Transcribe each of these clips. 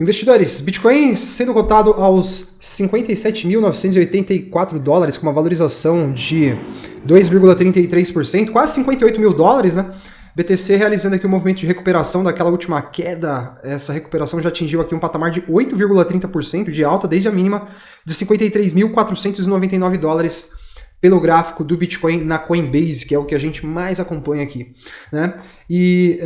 Investidores, Bitcoin sendo cotado aos 57.984 dólares, com uma valorização de 2,33%, quase 58 mil dólares, né? BTC realizando aqui um movimento de recuperação daquela última queda. Essa recuperação já atingiu aqui um patamar de 8,30% de alta, desde a mínima de 53.499 dólares pelo gráfico do Bitcoin na Coinbase, que é o que a gente mais acompanha aqui, né? E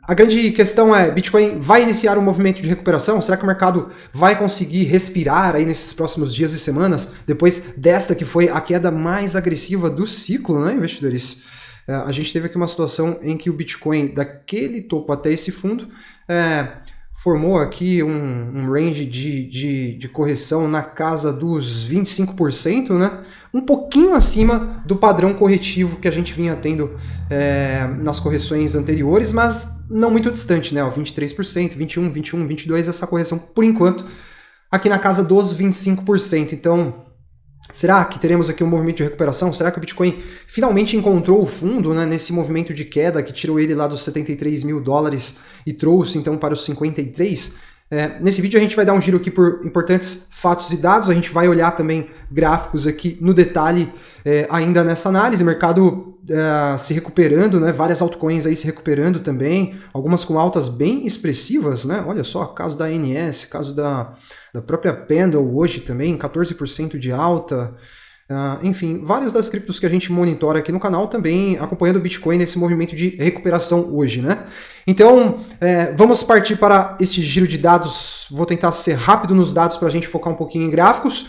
a grande questão é, Bitcoin vai iniciar um movimento de recuperação? Será que o mercado vai conseguir respirar aí nesses próximos dias e semanas, depois desta que foi a queda mais agressiva do ciclo, né, investidores? A gente teve aqui uma situação em que o Bitcoin, daquele topo até esse fundo, formou aqui um range de correção na casa dos 25%, né? Um pouquinho acima do padrão corretivo que a gente vinha tendo nas correções anteriores, mas não muito distante, né? 23%, 21%, 21%, 22%, essa correção, por enquanto, aqui na casa dos 25%. Então, será que teremos aqui um movimento de recuperação? Será que o Bitcoin finalmente encontrou o fundo, né, nesse movimento de queda que tirou ele lá dos 73 mil dólares e trouxe então para os 53? Nesse vídeo a gente vai dar um giro aqui por importantes fatos e dados, a gente vai olhar também gráficos aqui no detalhe ainda nessa análise, mercado se recuperando, né, várias altcoins aí se recuperando também, algumas com altas bem expressivas, né, olha só, caso da ANS, caso da própria Pendle hoje também, 14% de alta, enfim, várias das criptos que a gente monitora aqui no canal também acompanhando o Bitcoin nesse movimento de recuperação hoje, né? Então, vamos partir para este giro de dados. Vou tentar ser rápido nos dados para a gente focar um pouquinho em gráficos.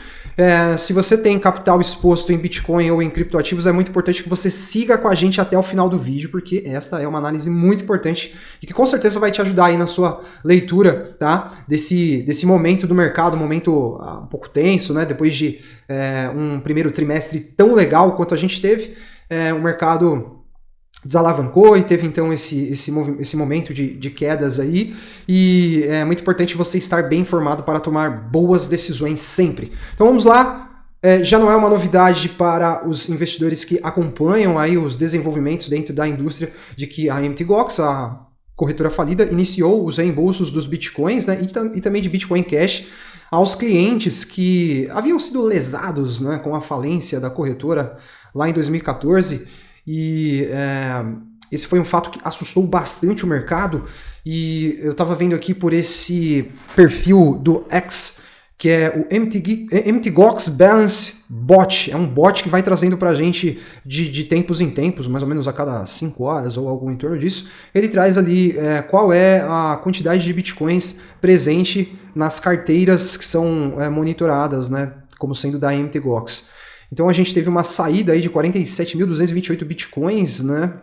Se você tem capital exposto em Bitcoin ou em criptoativos, é muito importante que você siga com a gente até o final do vídeo, porque esta é uma análise muito importante e que com certeza vai te ajudar aí na sua leitura, tá? Desse momento do mercado, um momento um pouco tenso, né? Depois de um primeiro trimestre tão legal quanto a gente teve, o mercado desalavancou e teve então esse momento de quedas aí, e é muito importante você estar bem informado para tomar boas decisões sempre. Então vamos lá, já não é uma novidade para os investidores que acompanham aí os desenvolvimentos dentro da indústria de que a Mt. Gox, a corretora falida, iniciou os reembolsos dos bitcoins, né, e também de Bitcoin Cash aos clientes que haviam sido lesados, né, com a falência da corretora lá em 2014. E esse foi um fato que assustou bastante o mercado, e eu estava vendo aqui por esse perfil do X, que é o Mt. Gox Balance Bot. É um bot que vai trazendo para a gente de tempos em tempos, mais ou menos a cada 5 horas ou algo em torno disso. Ele traz ali qual é a quantidade de bitcoins presente nas carteiras que são monitoradas, né, como sendo da Mt. Gox. Então a gente teve uma saída aí de 47.228 bitcoins, né,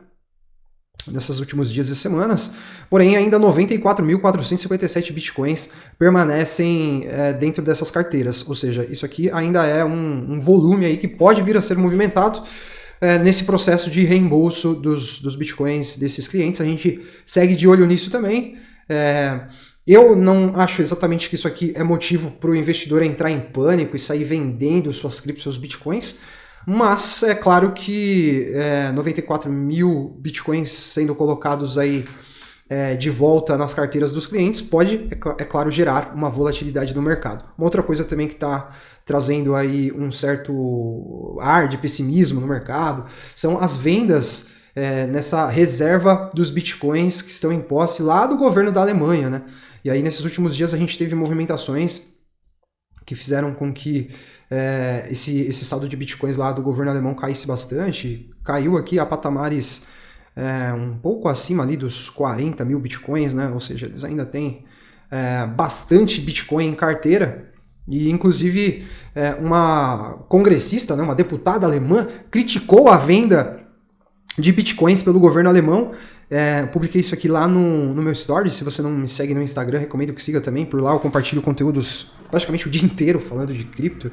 nesses últimos dias e semanas, porém ainda 94.457 bitcoins permanecem dentro dessas carteiras, ou seja, isso aqui ainda é um volume aí que pode vir a ser movimentado nesse processo de reembolso dos bitcoins desses clientes. A gente segue de olho nisso também. Eu não acho exatamente que isso aqui é motivo para o investidor entrar em pânico e sair vendendo suas criptos, seus bitcoins, mas é claro que 94 mil bitcoins sendo colocados aí de volta nas carteiras dos clientes pode, é claro, gerar uma volatilidade no mercado. Uma outra coisa também que está trazendo aí um certo ar de pessimismo no mercado são as vendas nessa reserva dos bitcoins que estão em posse lá do governo da Alemanha, né? E aí, nesses últimos dias, a gente teve movimentações que fizeram com que esse saldo de bitcoins lá do governo alemão caísse bastante. Caiu aqui a patamares um pouco acima ali dos 40 mil bitcoins, né? Ou seja, eles ainda têm bastante bitcoin em carteira. E, inclusive, uma congressista, né, uma deputada alemã, criticou a venda de bitcoins pelo governo alemão. Publiquei isso aqui lá no meu story. Se você não me segue no Instagram, recomendo que siga também. Por lá eu compartilho conteúdos praticamente o dia inteiro falando de cripto.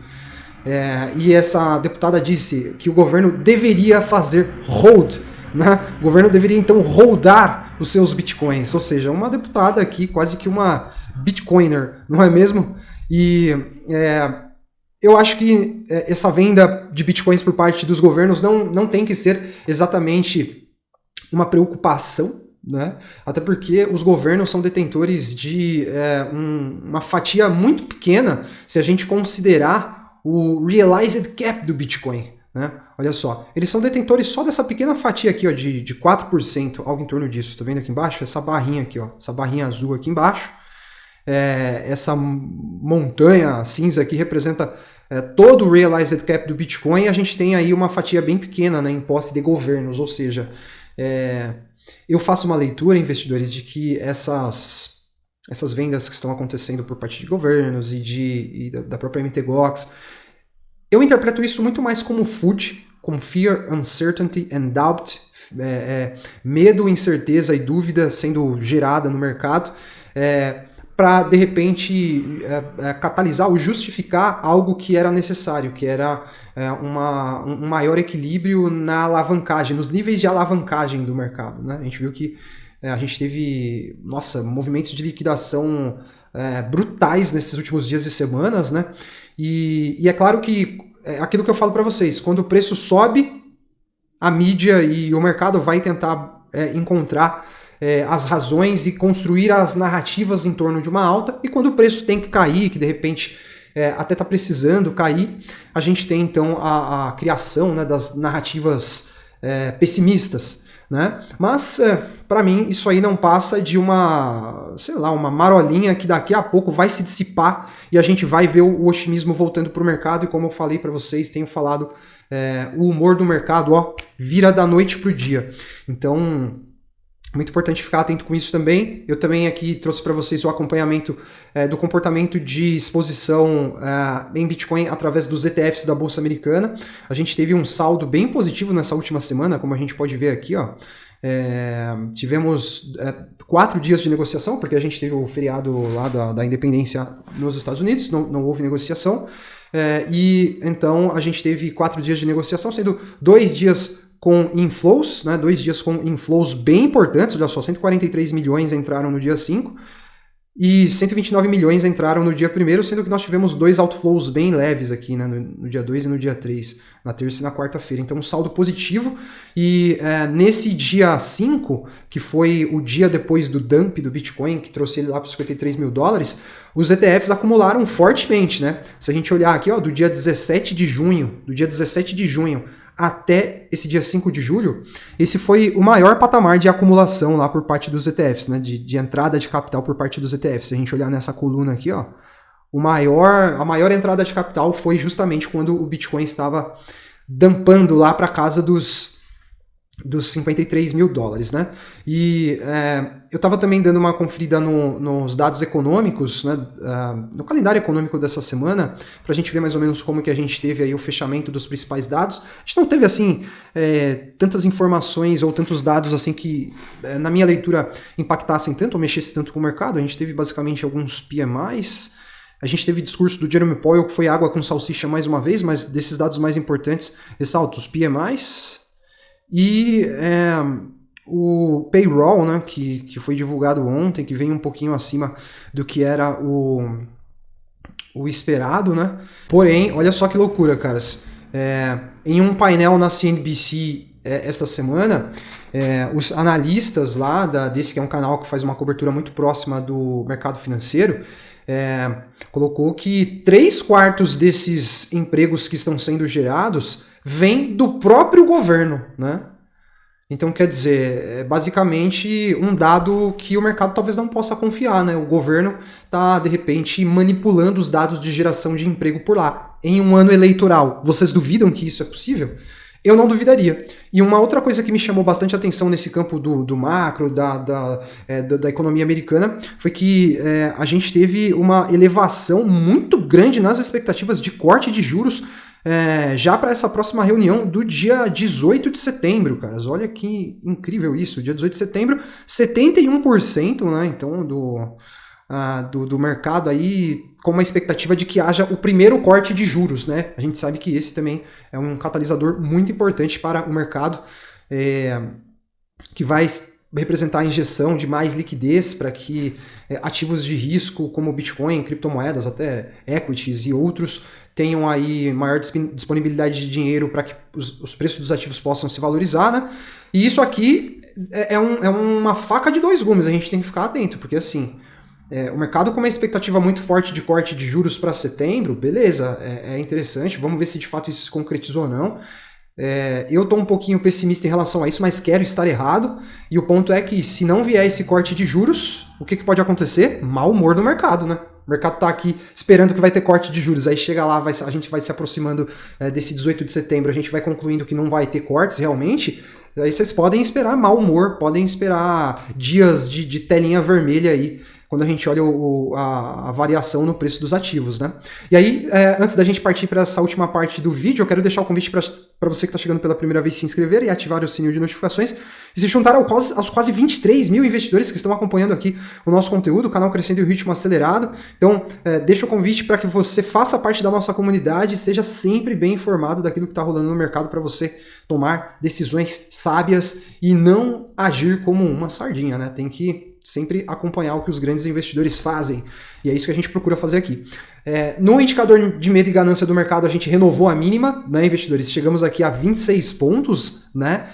E essa deputada disse que o governo deveria fazer hold, né? O governo deveria então holdar os seus bitcoins. Ou seja, uma deputada aqui, quase que uma bitcoiner, não é mesmo? E eu acho que essa venda de bitcoins por parte dos governos não tem que ser exatamente uma preocupação né? Até porque os governos são detentores de uma fatia muito pequena se a gente considerar o realized cap do Bitcoin, né? Olha só, eles são detentores só dessa pequena fatia aqui, ó, de 4%, algo em torno disso. Tô vendo aqui embaixo? Essa barrinha aqui, ó, essa barrinha azul aqui embaixo. Essa montanha cinza aqui representa todo o realized cap do Bitcoin. E a gente tem aí uma fatia bem pequena, né, em posse de governos, ou seja, eu faço uma leitura, investidores, de que essas vendas que estão acontecendo por parte de governos e da própria MTGOX, eu interpreto isso muito mais como FUD, como Fear, Uncertainty and Doubt, medo, incerteza e dúvida sendo gerada no mercado, para, de repente, catalisar ou justificar algo que era necessário, que era um maior equilíbrio na alavancagem, nos níveis de alavancagem do mercado, né? A gente viu que a gente teve, movimentos de liquidação brutais nesses últimos dias e semanas, né? E é claro que aquilo que eu falo para vocês, quando o preço sobe, a mídia e o mercado vai tentar encontrar as razões e construir as narrativas em torno de uma alta, e quando o preço tem que cair, que de repente até está precisando cair, a gente tem então a criação, né, das narrativas pessimistas, né? Mas para mim isso aí não passa de uma marolinha que daqui a pouco vai se dissipar e a gente vai ver o otimismo voltando para o mercado. E como eu falei para vocês, tenho falado, o humor do mercado vira da noite para o dia. Então, muito importante ficar atento com isso também. Eu também aqui trouxe para vocês o acompanhamento do comportamento de exposição em Bitcoin através dos ETFs da Bolsa Americana. A gente teve um saldo bem positivo nessa última semana, como a gente pode ver aqui, ó. Tivemos 4 dias de negociação, porque a gente teve o feriado lá da independência nos Estados Unidos, não houve negociação. E então a gente teve 4 dias de negociação, sendo 2 dias com inflows, né, 2 dias com inflows bem importantes. Olha só, 143 milhões entraram no dia 5 e 129 milhões entraram no dia 1º, sendo que nós tivemos 2 outflows bem leves aqui, né, no dia 2 e no dia 3, na terça e na quarta-feira. Então, um saldo positivo. E nesse dia 5, que foi o dia depois do dump do Bitcoin, que trouxe ele lá para os $53 mil, os ETFs acumularam fortemente, né? Se a gente olhar aqui, ó, do dia 17 de junho até esse dia 5 de julho, esse foi o maior patamar de acumulação lá por parte dos ETFs, né, de entrada de capital por parte dos ETFs. Se a gente olhar nessa coluna aqui, ó, a maior entrada de capital foi justamente quando o Bitcoin estava dumpando lá para casa dos $53 mil, né? E eu estava também dando uma conferida nos dados econômicos, né, no calendário econômico dessa semana, para a gente ver mais ou menos como que a gente teve aí o fechamento dos principais dados. A gente não teve, assim, tantas informações ou tantos dados, assim, que, na minha leitura, impactassem tanto ou mexessem tanto com o mercado. A gente teve, basicamente, alguns PMIs. A gente teve discurso do Jeremy Powell, que foi água com salsicha mais uma vez, mas desses dados mais importantes, ressalto os PMIs, e o payroll, né, que foi divulgado ontem, que vem um pouquinho acima do que era o esperado, né? Porém, olha só que loucura, caras. Em um painel na CNBC esta semana, os analistas lá desse que é um canal que faz uma cobertura muito próxima do mercado financeiro, colocou que 3/4 desses empregos que estão sendo gerados vem do próprio governo, né? Então, quer dizer, basicamente um dado que o mercado talvez não possa confiar, né? O governo está, de repente, manipulando os dados de geração de emprego por lá, em um ano eleitoral. Vocês duvidam que isso é possível? Eu não duvidaria. E uma outra coisa que me chamou bastante atenção nesse campo do macro, da economia americana, foi que a gente teve uma elevação muito grande nas expectativas de corte de juros já para essa próxima reunião do dia 18 de setembro, caras. Olha que incrível isso. Dia 18 de setembro, 71%, né? Então, do mercado aí com uma expectativa de que haja o primeiro corte de juros, né? A gente sabe que esse também é um catalisador muito importante para o mercado, que vai representar a injeção de mais liquidez para que ativos de risco como Bitcoin, criptomoedas, até equities e outros tenham aí maior disponibilidade de dinheiro para que os preços dos ativos possam se valorizar, né? E isso aqui é uma faca de dois gumes, a gente tem que ficar atento, porque assim, o mercado com uma expectativa muito forte de corte de juros para setembro, beleza, é interessante, vamos ver se de fato isso se concretizou ou não. Eu estou um pouquinho pessimista em relação a isso, mas quero estar errado, e o ponto é que se não vier esse corte de juros, o que pode acontecer? Mau humor no mercado, né? O mercado está aqui esperando que vai ter corte de juros, aí chega lá, a gente vai se aproximando desse 18 de setembro, a gente vai concluindo que não vai ter cortes realmente, aí vocês podem esperar mau humor, podem esperar dias de telinha vermelha aí, quando a gente olha a variação no preço dos ativos, né? E aí, antes da gente partir para essa última parte do vídeo, eu quero deixar o convite para você que está chegando pela primeira vez se inscrever e ativar o sininho de notificações e se juntar aos quase 23 mil investidores que estão acompanhando aqui o nosso conteúdo, o canal crescendo em ritmo acelerado. Então, deixa o convite para que você faça parte da nossa comunidade e seja sempre bem informado daquilo que está rolando no mercado para você tomar decisões sábias e não agir como uma sardinha, né? Tem que sempre acompanhar o que os grandes investidores fazem. E é isso que a gente procura fazer aqui. No indicador de medo e ganância do mercado, a gente renovou a mínima, né, investidores? Chegamos aqui a 26 pontos, né?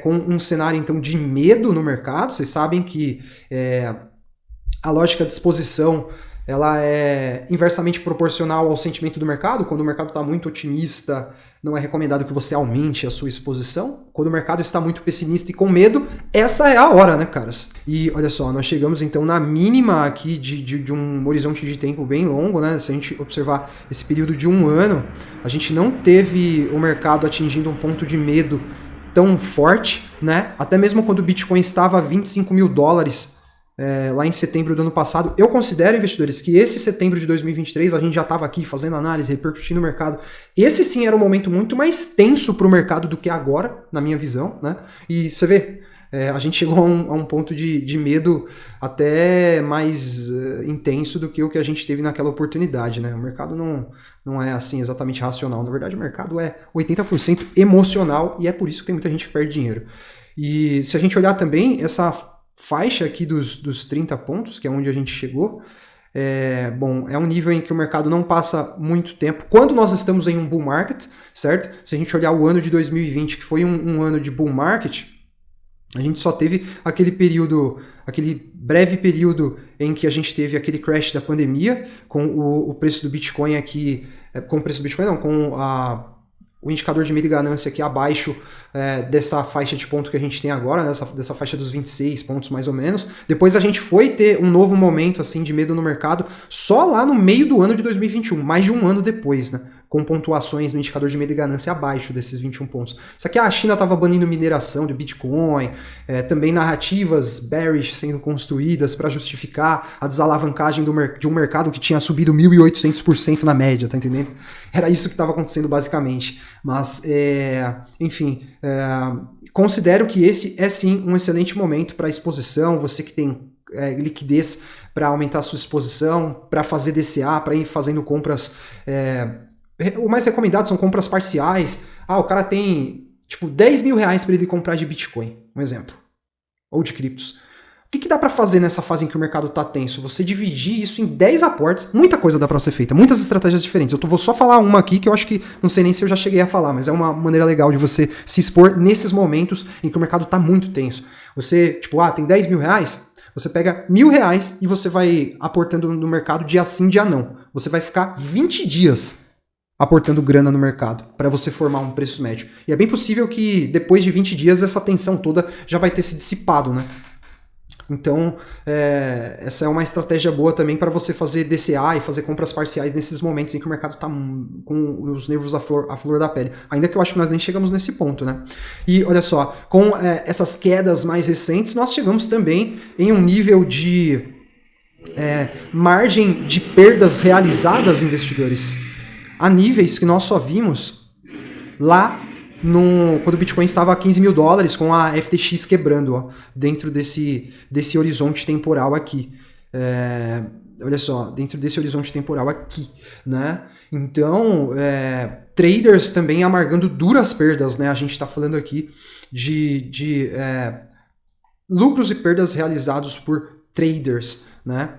Com um cenário, então, de medo no mercado. Vocês sabem que a lógica de exposição ela é inversamente proporcional ao sentimento do mercado. Quando o mercado está muito otimista, não é recomendado que você aumente a sua exposição. Quando o mercado está muito pessimista e com medo, essa é a hora, né, caras? E olha só, nós chegamos então na mínima aqui de um horizonte de tempo bem longo, né? Se a gente observar esse período de um ano, a gente não teve o mercado atingindo um ponto de medo tão forte, né? Até mesmo quando o Bitcoin estava a 25 mil dólares, lá em setembro do ano passado. Eu considero, investidores, que esse setembro de 2023, a gente já estava aqui fazendo análise, repercutindo o mercado. Esse sim era um momento muito mais tenso para o mercado do que agora, na minha visão, né? E você vê, a gente chegou a um ponto de medo até mais intenso do que o que a gente teve naquela oportunidade, né? O mercado não é assim exatamente racional. Na verdade, o mercado é 80% emocional e é por isso que tem muita gente que perde dinheiro. E se a gente olhar também essa faixa aqui dos 30 pontos, que é onde a gente chegou, é um nível em que o mercado não passa muito tempo. Quando nós estamos em um bull market, certo? Se a gente olhar o ano de 2020, que foi um ano de bull market, a gente só teve aquele breve período em que a gente teve aquele crash da pandemia, com o preço do Bitcoin aqui, com o preço do Bitcoin não, com o indicador de medo e ganância aqui abaixo dessa faixa de ponto que a gente tem agora, né, dessa faixa dos 26 pontos mais ou menos. Depois a gente foi ter um novo momento assim de medo no mercado só lá no meio do ano de 2021, mais de um ano depois, né, com pontuações no indicador de medo e ganância abaixo desses 21 pontos. Isso aqui a China estava banindo mineração de Bitcoin, também narrativas bearish sendo construídas para justificar a desalavancagem de um mercado que tinha subido 1.800% na média, tá entendendo? Era isso que estava acontecendo basicamente. Mas, enfim, considero que esse é sim um excelente momento para exposição, você que tem liquidez para aumentar a sua exposição, para fazer DCA, para ir fazendo compras. O mais recomendado são compras parciais. O cara tem tipo 10 mil reais para ele comprar de Bitcoin, um exemplo, ou de criptos. O que dá para fazer nessa fase em que o mercado está tenso? Você dividir isso em 10 aportes, muita coisa dá para ser feita, muitas estratégias diferentes. Eu vou só falar uma aqui que eu acho que, não sei nem se eu já cheguei a falar, mas é uma maneira legal de você se expor nesses momentos em que o mercado está muito tenso. Você, tipo, tem 10 mil reais, você pega 1.000 reais e você vai aportando no mercado dia sim, dia não. Você vai ficar 20 dias aportando grana no mercado para você formar um preço médio. E é bem possível que depois de 20 dias essa tensão toda já vai ter se dissipado, né? Então, essa é uma estratégia boa também para você fazer DCA e fazer compras parciais nesses momentos em que o mercado está com os nervos à flor da pele. Ainda que eu acho que nós nem chegamos nesse ponto, né? E olha só, com essas quedas mais recentes, nós chegamos também em um nível de margem de perdas realizadas, investidores, a níveis que nós só vimos lá quando o Bitcoin estava a 15 mil dólares, com a FTX quebrando, dentro desse horizonte temporal aqui. Olha só, dentro desse horizonte temporal aqui, né? Então, traders também amargando duras perdas, né? A gente está falando aqui de lucros e perdas realizados por traders, né?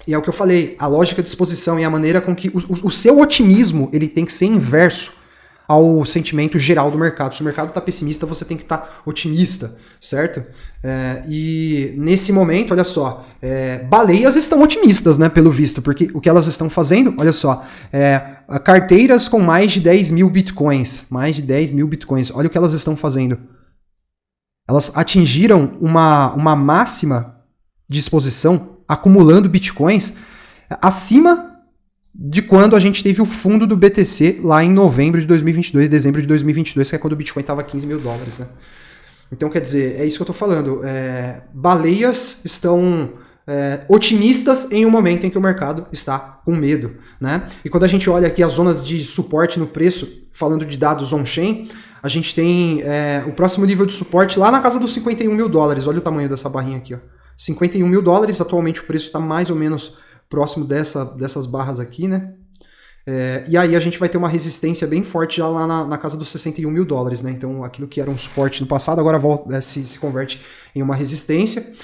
E é o que eu falei, a lógica de exposição e a maneira com que o seu otimismo ele tem que ser inverso ao sentimento geral do mercado. Se o mercado está pessimista, você tem que estar otimista, certo? E nesse momento, olha só, baleias estão otimistas, né, pelo visto, porque o que elas estão fazendo, olha só, carteiras com mais de 10 mil bitcoins, olha o que elas estão fazendo. Elas atingiram uma máxima de exposição, acumulando bitcoins, acima de quando a gente teve o fundo do BTC lá em novembro de 2022, dezembro de 2022, que é quando o Bitcoin estava 15 mil dólares, né? Então, quer dizer, é isso que eu estou falando. Baleias estão otimistas em um momento em que o mercado está com medo, né? E quando a gente olha aqui as zonas de suporte no preço, falando de dados on-chain, a gente tem o próximo nível de suporte lá na casa dos 51 mil dólares. Olha o tamanho dessa barrinha aqui, ó. 51 mil dólares, atualmente o preço está mais ou menos próximo dessas barras aqui, né? E aí a gente vai ter uma resistência bem forte já lá na casa dos 61 mil dólares, né? Então aquilo que era um suporte no passado agora se converte em uma resistência.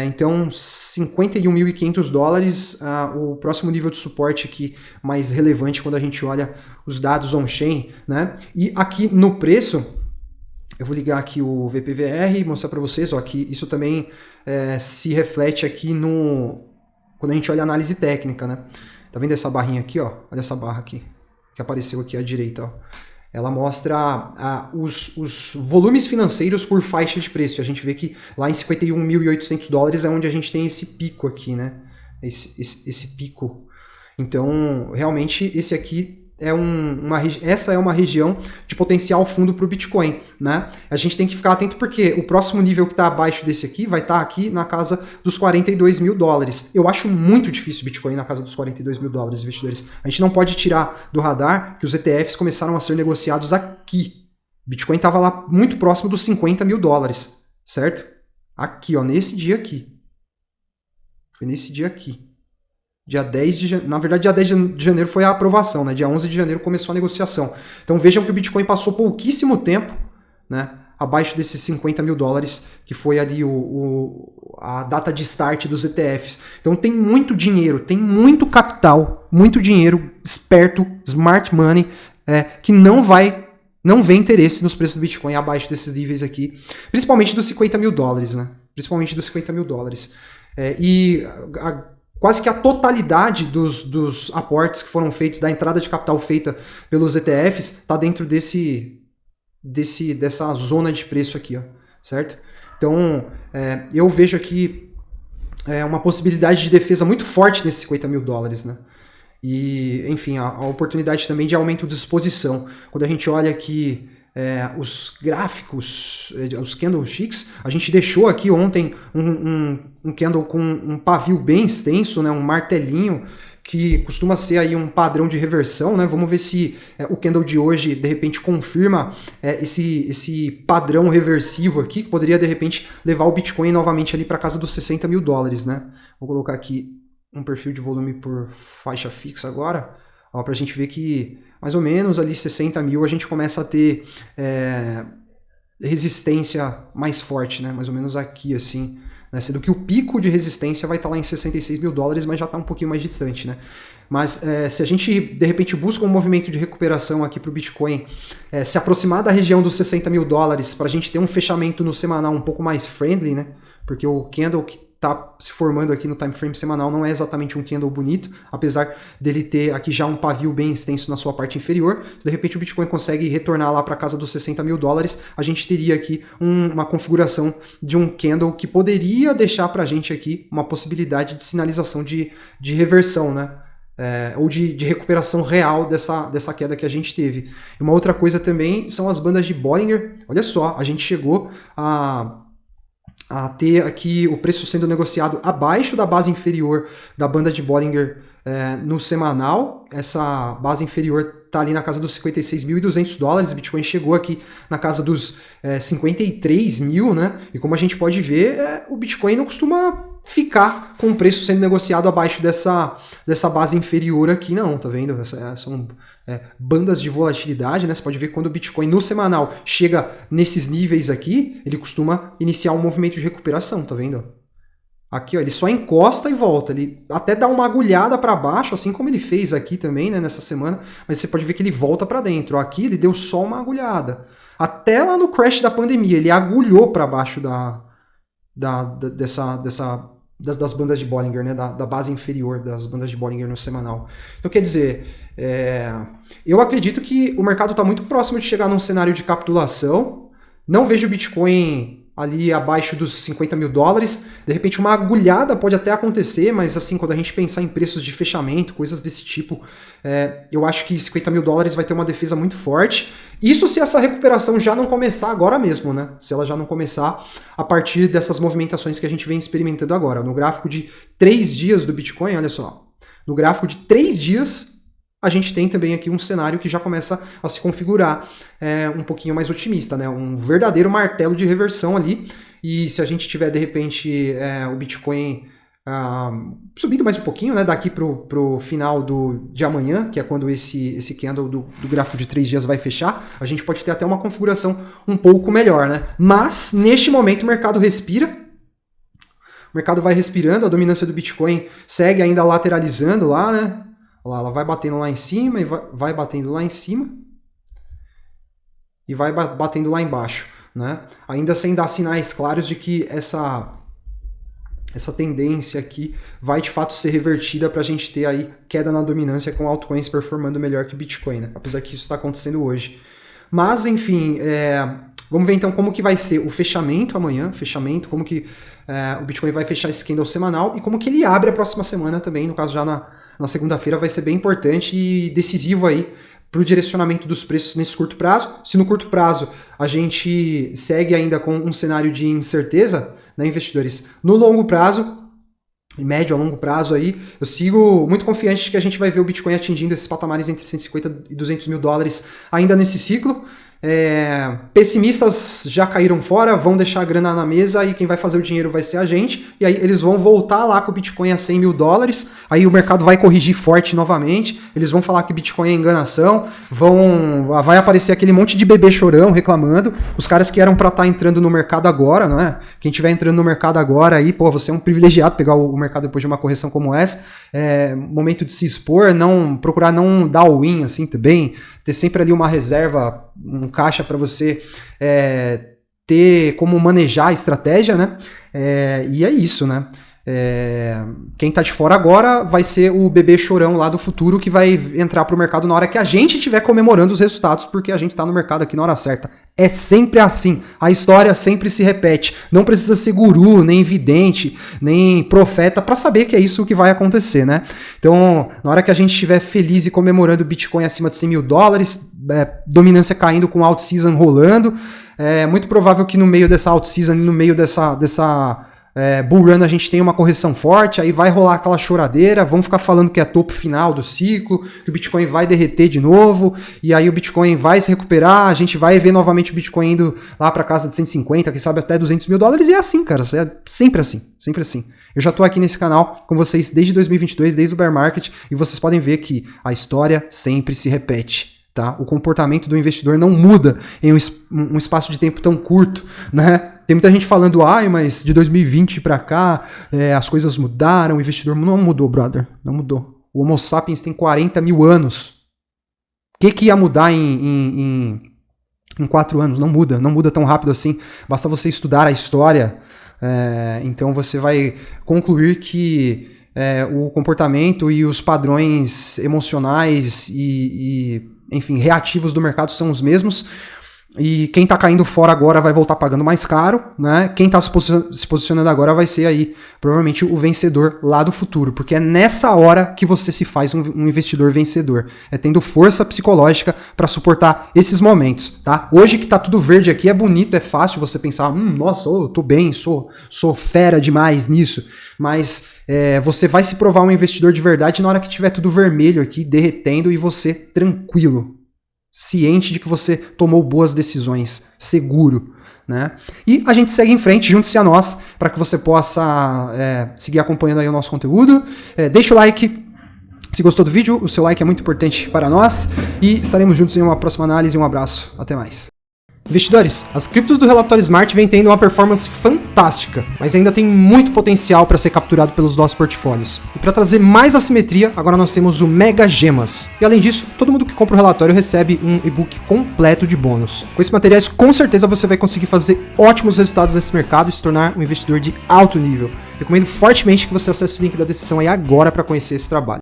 Então 51.500 dólares, o próximo nível de suporte aqui mais relevante quando a gente olha os dados on-chain, né? E aqui no preço, eu vou ligar aqui o VPVR e mostrar para vocês, ó, que isso também se reflete aqui quando a gente olha a análise técnica, né? Tá vendo essa barrinha aqui, ó? Olha essa barra aqui, que apareceu aqui à direita, ó. Ela mostra os volumes financeiros por faixa de preço. A gente vê que lá em 51.800 dólares é onde a gente tem esse pico aqui, né? Esse pico. Então, realmente, esse aqui essa é uma região de potencial fundo para o Bitcoin, né? A gente tem que ficar atento porque o próximo nível que está abaixo desse aqui vai estar aqui na casa dos 42 mil dólares. Eu acho muito difícil o Bitcoin na casa dos 42 mil dólares, investidores. A gente não pode tirar do radar que os ETFs começaram a ser negociados aqui. O Bitcoin estava lá muito próximo dos 50 mil dólares, certo? Aqui, ó, nesse dia aqui. Foi nesse dia aqui. Dia 10 de janeiro, na verdade, dia 10 de janeiro foi a aprovação, né? Dia 11 de janeiro começou a negociação. Então vejam que o Bitcoin passou pouquíssimo tempo, né, abaixo desses 50 mil dólares, que foi ali a data de start dos ETFs. Então tem muito dinheiro, tem muito capital, muito dinheiro esperto, smart money, que não vê interesse nos preços do Bitcoin abaixo desses níveis aqui, principalmente dos 50 mil dólares, né? Principalmente dos 50 mil dólares. Quase que a totalidade dos aportes que foram feitos, da entrada de capital feita pelos ETFs, está dentro dessa zona de preço aqui, ó, certo? Então, eu vejo aqui uma possibilidade de defesa muito forte nesses 50 mil dólares, né? E, enfim, a oportunidade também de aumento de exposição. Quando a gente olha aqui os gráficos, os candlesticks, a gente deixou aqui ontem um candle com um pavio bem extenso, né, um martelinho, que costuma ser aí um padrão de reversão, né? Vamos ver se o candle de hoje de repente confirma esse padrão reversivo aqui, que poderia de repente levar o Bitcoin novamente ali para casa dos 60 mil dólares, né? Vou colocar aqui um perfil de volume por faixa fixa agora, para a gente ver que mais ou menos ali 60 mil a gente começa a ter resistência mais forte, né? Mais ou menos aqui, assim, né? Sendo que o pico de resistência vai estar lá em 66 mil dólares, mas já está um pouquinho mais distante, né? Mas se a gente, de repente, busca um movimento de recuperação aqui para o Bitcoin, se aproximar da região dos 60 mil dólares, para a gente ter um fechamento no semanal um pouco mais friendly, né? Porque o candle que está se formando aqui no time frame semanal não é exatamente um candle bonito, apesar dele ter aqui já um pavio bem extenso na sua parte inferior. Se de repente o Bitcoin consegue retornar lá para casa dos 60 mil dólares, a gente teria aqui uma configuração de um candle que poderia deixar para a gente aqui uma possibilidade de sinalização de reversão, né? Ou de recuperação real dessa queda que a gente teve. E uma outra coisa também são as bandas de Bollinger. Olha só, a gente chegou a ter aqui o preço sendo negociado abaixo da base inferior da banda de Bollinger no semanal. Essa base inferior está ali na casa dos 56.200 dólares, o Bitcoin chegou aqui na casa dos 53 mil, né? E como a gente pode ver, o Bitcoin não costuma ficar com o preço sendo negociado abaixo dessa base inferior aqui, não, tá vendo? São bandas de volatilidade, né? Você pode ver que quando o Bitcoin no semanal chega nesses níveis aqui, ele costuma iniciar um movimento de recuperação, tá vendo? Aqui, ó, ele só encosta e volta. Ele até dá uma agulhada para baixo, assim como ele fez aqui também, né, nessa semana. Mas você pode ver que ele volta para dentro. Ó, aqui ele deu só uma agulhada. Até lá no crash da pandemia, ele agulhou para baixo das bandas de Bollinger, né, da base inferior das bandas de Bollinger no semanal. Então, quer dizer, eu acredito que o mercado está muito próximo de chegar num cenário de capitulação. Não vejo o Bitcoin ali abaixo dos 50 mil dólares. De repente uma agulhada pode até acontecer, mas assim, quando a gente pensar em preços de fechamento, coisas desse tipo, eu acho que 50 mil dólares vai ter uma defesa muito forte. Isso se essa recuperação já não começar agora mesmo, né? Se ela já não começar a partir dessas movimentações que a gente vem experimentando agora. No gráfico de 3 dias do Bitcoin, olha só, no gráfico de 3 dias, a gente tem também aqui um cenário que já começa a se configurar um pouquinho mais otimista, né? Um verdadeiro martelo de reversão ali. E se a gente tiver, de repente, o Bitcoin subindo mais um pouquinho, né? Daqui pro final de amanhã, que é quando esse candle do gráfico de 3 dias vai fechar, a gente pode ter até uma configuração um pouco melhor, né? Mas, neste momento, o mercado respira. O mercado vai respirando, a dominância do Bitcoin segue ainda lateralizando lá, né? Olha lá, ela vai batendo lá em cima e vai batendo lá em cima e vai batendo lá embaixo, né? Ainda sem dar sinais claros de que essa tendência aqui vai de fato ser revertida para a gente ter aí queda na dominância com altcoins performando melhor que o Bitcoin, né? Apesar que isso está acontecendo hoje. Mas, enfim, vamos ver então como que vai ser o fechamento amanhã, como que o Bitcoin vai fechar esse candle semanal e como que ele abre a próxima semana também, no caso já na segunda-feira vai ser bem importante e decisivo aí para o direcionamento dos preços nesse curto prazo. Se no curto prazo a gente segue ainda com um cenário de incerteza, né, investidores, no longo prazo, em médio a longo prazo aí, eu sigo muito confiante de que a gente vai ver o Bitcoin atingindo esses patamares entre 150 e 200 mil dólares ainda nesse ciclo. Pessimistas já caíram fora, vão deixar a grana na mesa e quem vai fazer o dinheiro vai ser a gente, e aí eles vão voltar lá com o Bitcoin a 100 mil dólares, aí o mercado vai corrigir forte novamente, eles vão falar que Bitcoin é enganação, vai aparecer aquele monte de bebê chorão reclamando, os caras que eram para estar entrando no mercado agora, não é? Quem estiver entrando no mercado agora aí, pô, você é um privilegiado pegar o mercado depois de uma correção como essa, momento de se expor, procurar não dar o win assim também, ter sempre ali uma reserva, um caixa para você ter como manejar a estratégia, né? E é isso, né? Quem tá de fora agora vai ser o bebê chorão lá do futuro que vai entrar pro mercado na hora que a gente estiver comemorando os resultados, porque a gente tá no mercado aqui na hora certa. É sempre assim. A história sempre se repete. Não precisa ser guru, nem vidente, nem profeta para saber que é isso que vai acontecer, né? Então, na hora que a gente estiver feliz e comemorando o Bitcoin acima de 100 mil dólares, dominância caindo com alt season rolando, é muito provável que no meio dessa alt season, no meio dessa bull run a gente tem uma correção forte, aí vai rolar aquela choradeira, vão ficar falando que é topo final do ciclo, que o Bitcoin vai derreter de novo, e aí o Bitcoin vai se recuperar, a gente vai ver novamente o Bitcoin indo lá para casa de 150, quem sabe até 200 mil dólares, e é assim, cara, é sempre assim, sempre assim. Eu já tô aqui nesse canal com vocês desde 2022, desde o bear market, e vocês podem ver que a história sempre se repete. Tá? O comportamento do investidor não muda em um espaço de tempo tão curto, né? Tem muita gente falando, mas de 2020 para cá as coisas mudaram, o investidor não mudou, brother, não mudou. O Homo sapiens tem 40 mil anos. O que ia mudar em 4 anos? Não muda tão rápido assim. Basta você estudar a história, então você vai concluir que o comportamento e os padrões emocionais enfim, reativos do mercado são os mesmos, e quem tá caindo fora agora vai voltar pagando mais caro, né? Quem tá se posicionando agora vai ser aí, provavelmente, o vencedor lá do futuro, porque é nessa hora que você se faz um investidor vencedor, tendo força psicológica para suportar esses momentos, tá? Hoje que tá tudo verde aqui, é bonito, é fácil você pensar, nossa, eu tô bem, sou fera demais nisso, mas você vai se provar um investidor de verdade na hora que tiver tudo vermelho aqui, derretendo, e você tranquilo, ciente de que você tomou boas decisões, seguro, né? E a gente segue em frente, junte-se a nós, para que você possa seguir acompanhando aí o nosso conteúdo. Deixa o like se gostou do vídeo, o seu like é muito importante para nós, e estaremos juntos em uma próxima análise. Um abraço, até mais. Investidores, as criptos do relatório Smart vêm tendo uma performance fantástica, mas ainda tem muito potencial para ser capturado pelos nossos portfólios. E para trazer mais assimetria, agora nós temos o Mega Gemas. E além disso, todo mundo que compra o relatório recebe um e-book completo de bônus. Com esses materiais, com certeza você vai conseguir fazer ótimos resultados nesse mercado e se tornar um investidor de alto nível. Recomendo fortemente que você acesse o link da descrição aí agora para conhecer esse trabalho.